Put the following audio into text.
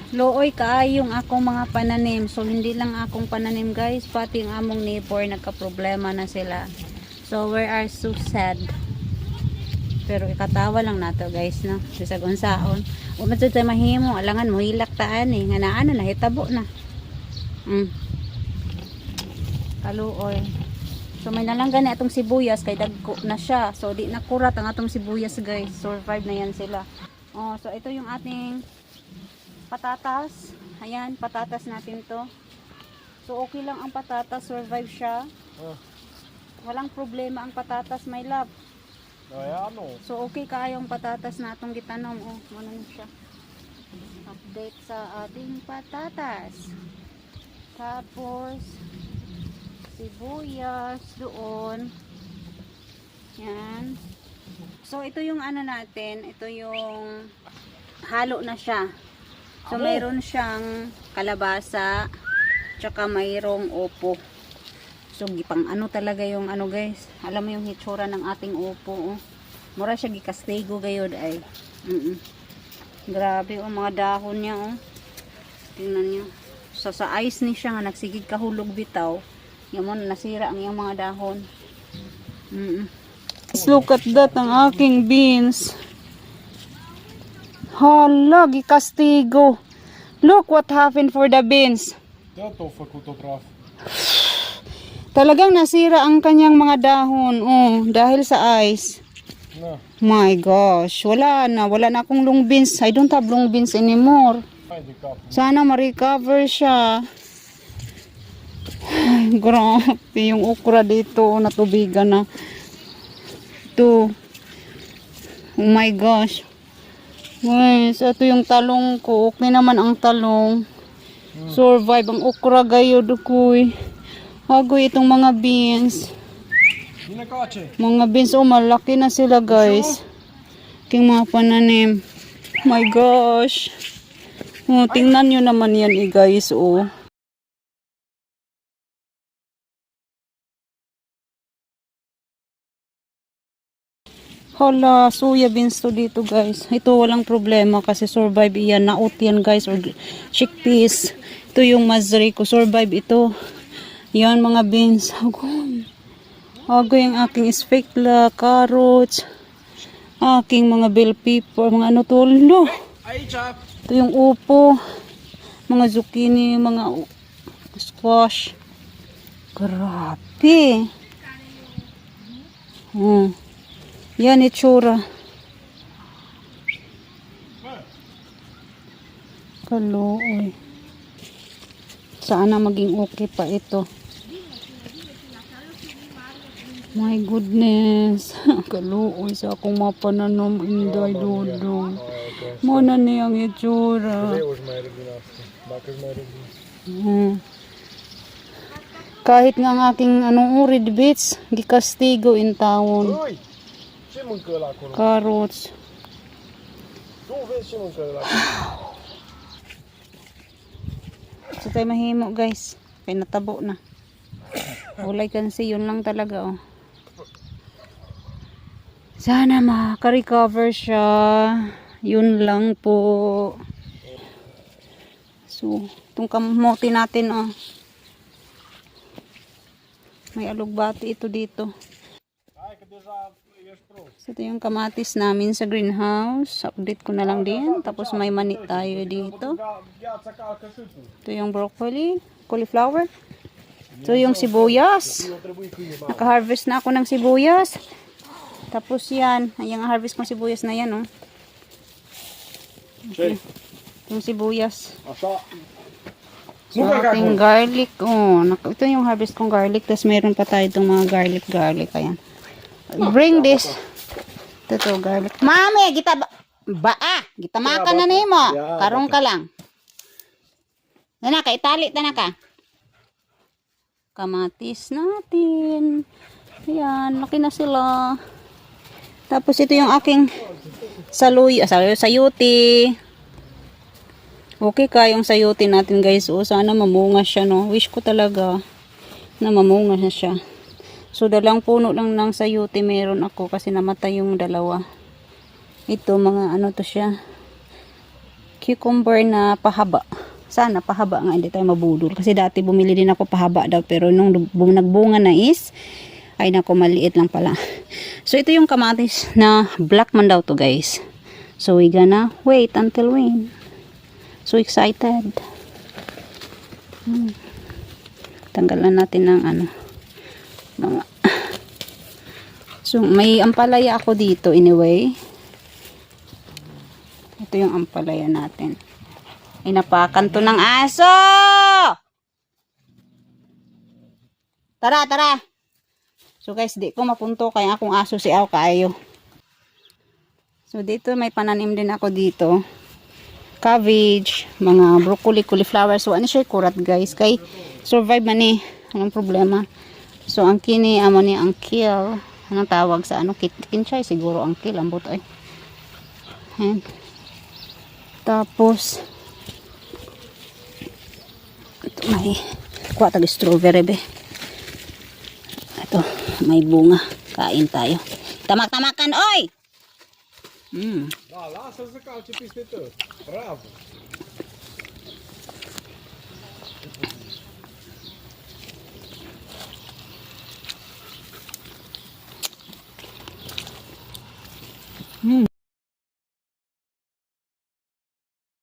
Looy kaayong akong mga pananim. So hindi lang akong pananim guys, pati ang among neighbor nagka-problema na sila. So we are so sad. Pero ikatawa lang nato guys, no. Sa gunsaon. Una jud tay mahimo, alangan mo hilak taan eh. Nga naano na hitabo na. Kaluoy. So may nalanggan na atong sibuyas kay dagko na siya. So di nakurat ang atong sibuyas guys. Survive na yan sila. Oh, so ito yung ating patatas. Ayan, patatas natin to. So okay lang ang patatas, survive siya. Walang problema ang patatas, my love. So okay kayong patatas na itong gitanom. Oh, ano siya. Update sa ating patatas. Tapos sibuyas doon. Yan. So ito yung ano natin, ito yung halo na siya. So mayroon siyang kalabasa, tsaka mayroong opo. So gipang ano talaga yung ano guys. Alam mo yung hitsura ng ating opo. Oh. Mura siya gikastigo gayod ay. Grabe oh, mga dahon niya oh. Tingnan niyo. So sa ice ni siya nga nagsigig kahulog bitaw. Yung mga nasira ang yung mga dahon. Let's look at that ang aking beans. Hala, gikastigo. Look what happened for the beans. Talagang nasira ang kanyang mga dahon. Oh, dahil sa ice. No. My gosh, wala na akong long beans. I don't have long beans anymore. Sana ma-recover siya. Ay, grabe yung okra dito, natubigan na. Ito. Oh my gosh. Guys, ito yung talong ko. Okay naman ang talong. Survive ang okra gayod koy. Agoy itong mga beans. Mga beans, oh malaki na sila guys. King mga pananim. My gosh. Oh, tingnan nyo naman yan guys, oh. Hala, soya beans to dito guys. Ito walang problema kasi survive iyan. Naot yan guys, or chickpeas. Ito yung mazri ko, survive ito. Yan mga beans. Agoy yung aking spekla, carrots, aking mga bell pepper, mga ano to. Ito yung upo, mga zucchini, mga squash. Grabe. Yan itsura. Kaluoy. Sana maging okay pa ito. My goodness. Kaluoy sa akong mapananom inday dudong. Muna niyang itsura. Kahit nga ang aking anong urid bits, gikastigo in tawon. Carrots. So tayo mahimo guys. Kaya natabo na. Ulay kansi yun lang talaga oh. Sana maka-recover siya. Yun lang po. So itong kamote natin oh. May alugbati ito dito. So ito yung kamatis namin sa greenhouse. Update ko na lang din. Tapos may mani tayo dito. Ito yung broccoli, cauliflower. Ito yung sibuyas. Naka-harvest na ako ng sibuyas. Tapos yan. Yung harvest kong sibuyas na yan. Oh. Okay. Yung sibuyas. So ating garlic. Oh, ito yung harvest kong garlic. Tapos meron pa tayo itong mga garlic. Ayan. Bring this. Ito garlic. Mami, kita kita makan na nimo. Karong ka lang. Nana ka, itali na ka. Kamatis natin. Ayan, laki na sila. Tapos ito yung aking sayuti. Okay kayong sayuti natin guys. O, sana mamunga siya no. Wish ko talaga na mamunga na siya. So, dalang puno lang ng sayuti meron ako kasi namatay yung dalawa. Ito, mga ano to siya. cucumber na pahaba. Sana pahaba nga, hindi tayo mabudol. Kasi dati bumili din ako pahaba daw. Pero nung nagbunga na is, ay nako, maliit lang pala. So, ito yung kamatis na black man daw to guys. So, we gonna wait until when. So excited. Tanggalan natin ng ano. Mga. So, may ampalaya ako dito anyway. Ito yung ampalaya natin. Ay, napakan to ng aso! Tara, tara! So guys, di ko mapunto kaya akong aso si Aw kaayo. So dito may pananim din ako dito. Cabbage, mga broccoli, cauliflower. So ano siya kurat guys. Kay survive man eh. Anong problema? So ang kini, amo ni ang kill. Anong tawag sa ano? Kinchay siguro ang kill. Ambot ay. Ayan. Tapos ito may kuha tag strawberry be. Ito may bunga. Kain tayo. Tamak-tamakan oy. Lá, você calça piste tu. Bravo.